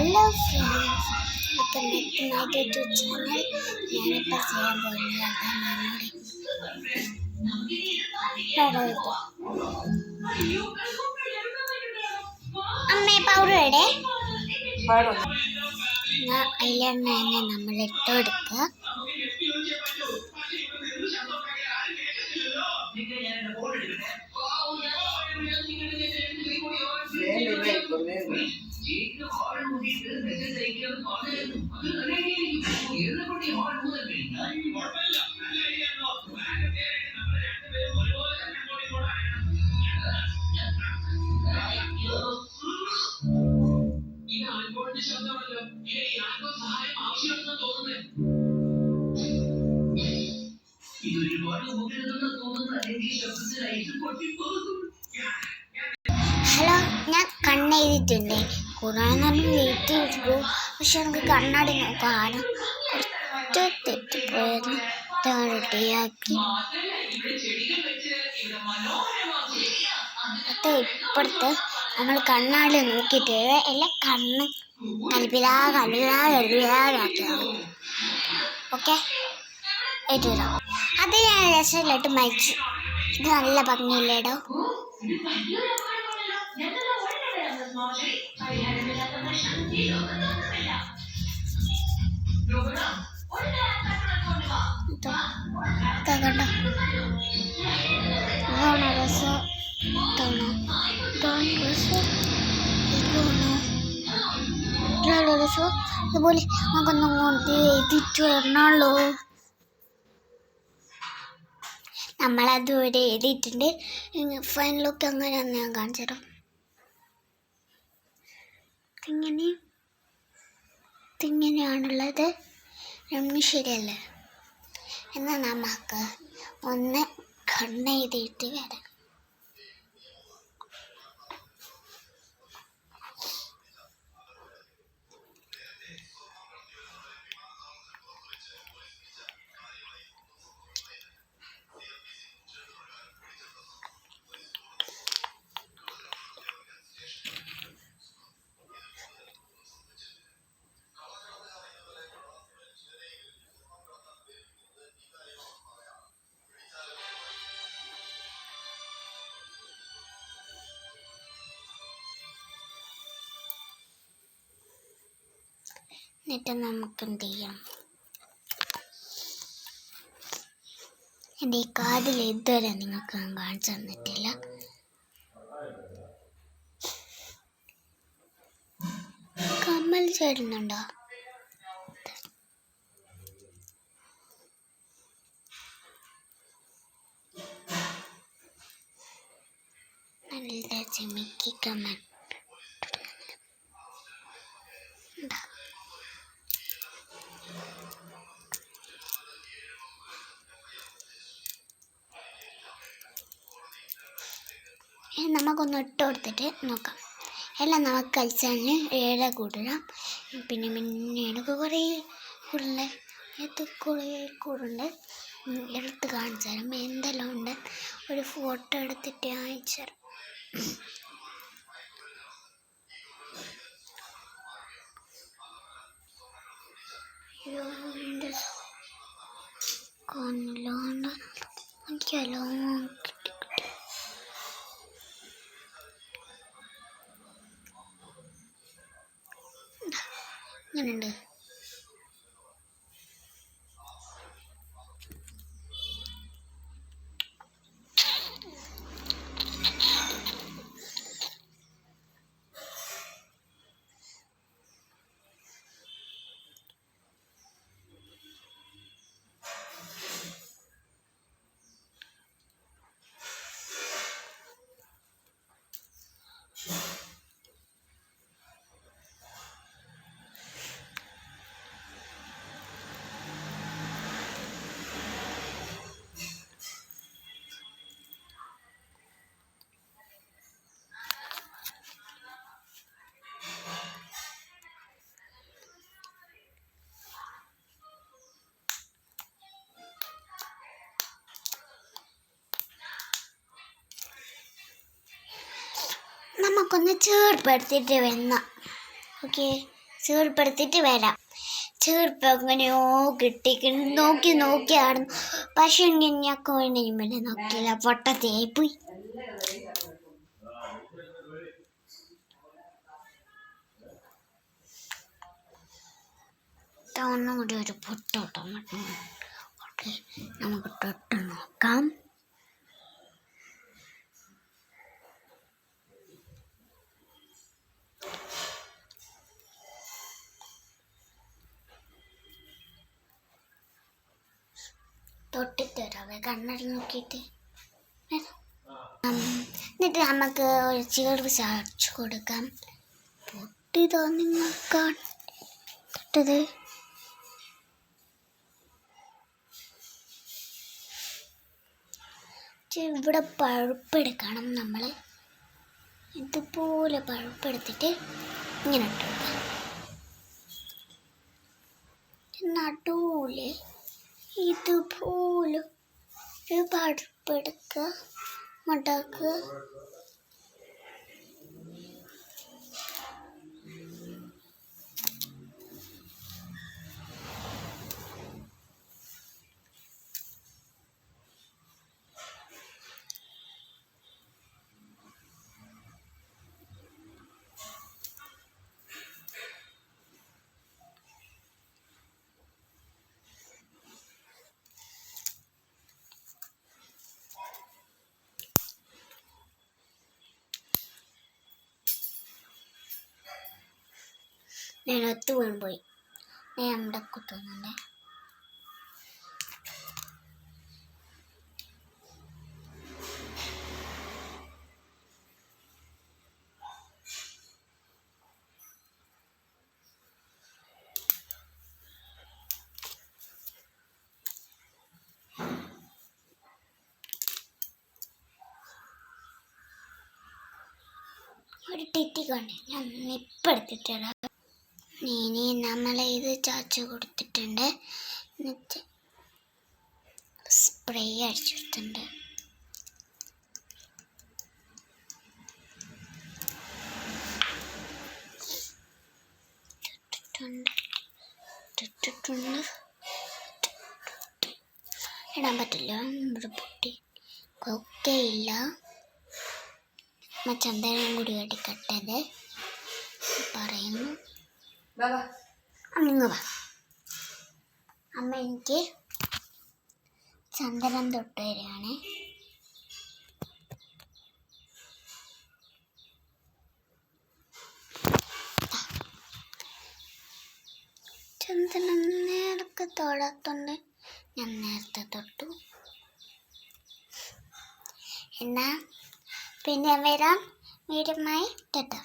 Hello friends, welcome back to my YouTube channel. ഞാനിപ്പോൾ ചെയ്യാൻ പോകുന്നത് അമ്മേ പൗഡർ ഇടേ അതിലെണ്ണ തന്നെ നമ്മൾ ഇട്ട് കൊടുക്കുക. ഹലോ, ഞാൻ കണ്ണെഴുതിയിട്ടുണ്ട്. കുറേ നേരം വെയിറ്റ് ചെയ്തു, പക്ഷെ നമുക്ക് കണ്ണാടി കാണാം. കുറച്ച് തെറ്റിപ്പോയത് റെഡിയാക്കി ഇപ്പുറത്ത് നമ്മൾ കണ്ണാടി നോക്കിയിട്ട് എല്ലാം കണ്ണ് കൽപ്പിലാക്കിയാണ്. ഓക്കെ, ഏറ്റുതരാം. അത് ഞാൻ രസമില്ലായിട്ട് മരിച്ചു. ഇത് നല്ല ഭംഗിയില്ലേടോ. കണ്ടോ, ഇതാണോ രസം? രസം ഇതുപോലെ നമുക്കൊന്നും കൊണ്ട് എഴുതിയിട്ട് വരണല്ലോ. നമ്മളതുവരെ എഴുതിയിട്ടുണ്ട്. ഫൈനലൊക്കെ അങ്ങനെയാണെന്ന് ഞാൻ കാണിച്ചു തരാം. ഇങ്ങനെയാണുള്ളത്. ശരിയല്ലേ? എന്നാൽ നമുക്ക് ഒന്ന് കണ്ണെഴുതിയിട്ട് വരാം. എന്നിട്ട് നമുക്ക് എന്ത് ചെയ്യാം? എൻ്റെ ഈ കാതിൽ ഇതുവരെ നിങ്ങൾക്ക് ഞാൻ കാണിച്ചു തന്നിട്ടില്ല. കമ്മൽ ചേരുന്നുണ്ടോ? നല്ല ചിമിക്കി കമ്മൽ. നമുക്കൊന്ന് ഇട്ട് കൊടുത്തിട്ട് നോക്കാം. എല്ലാം നമുക്ക് കഴിച്ചാൽ ഏഴ കൂടിടാം. പിന്നെ എനിക്ക് കുറേ കൂടുണ്ട്. എടുത്ത് കാണിച്ചു തരാം എന്തെല്ലാം ഉണ്ട്. ഒരു ഫോട്ടോ എടുത്തിട്ട് അയച്ചു തരാം. കൊല്ലോണ്ട് എനിക്കല്ലോ ഇങ്ങനെയുണ്ട്. നമുക്കൊന്ന് ചേർപ്പെടുത്തിയിട്ട് വെണ്ണ. ഓക്കെ, ചീർപ്പെടുത്തിയിട്ട് വരാം. ചീർപ്പ് എങ്ങനെയോ കിട്ടി നോക്കിയാണ്. പക്ഷെ ഞാൻ കോഴിനെ നോക്കിയില്ല, പൊട്ടത്തിയായിപ്പോയി. ഒന്നുകൂടി ഒരു പൊട്ടോട്ടം ഓക്കെ, നമുക്ക് തൊട്ട് നോക്കാം. തൊട്ടിട്ട് വരാവേ, കണ്ണടി നോക്കിയിട്ട്. എന്നിട്ട് നമുക്ക് ഒരു ചീർവ് ചാച്ചു കൊടുക്കാം. പൊട്ടിതോ നിങ്ങൾക്കാണ് തൊട്ടത്? ഇവിടെ പഴുപ്പെടുക്കണം. നമ്മൾ ഇതുപോലെ പഴുപ്പെടുത്തിട്ട് ഇങ്ങനെ ഇട്ട് കൊടുക്കാം. നടുവില് ഇതുപോലെ ഒരു പഴുപ്പെടുക്കുക, മടക്കുക. ഞാൻ ഒത്തു വീണുപോയി. ഞാൻ അവിടെ കുത്തുന്നുണ്ട്. ഒരു ടിറ്റി കൊണ്ട് ഞാൻ ഇപ്പം എടുത്തിട്ടാണ്. ഇനി നമ്മൾ ഇത് ചാച്ചു കൊടുത്തിട്ടുണ്ട്. എന്നിട്ട് സ്പ്രേ അടിച്ചെടുത്തിട്ടുണ്ട്. ഇടാൻ പറ്റില്ല, ഇവിടെ പൊട്ടി കൊക്കയില്ല. ചന്ദനം കൂടി അടിക്കട്ടത് പറയുന്നു. അമ്മ വാ, അമ്മ എനിക്ക് ചന്ദനം തൊട്ട് തരികയാണ്. ചന്ദനം നേരത്തെ തൊടാത്തോണ്ട് ഞാൻ നേരത്തെ തൊട്ടു. എന്നാ പിന്നെ വരാം വീടുമായി. ടാറ്റാ.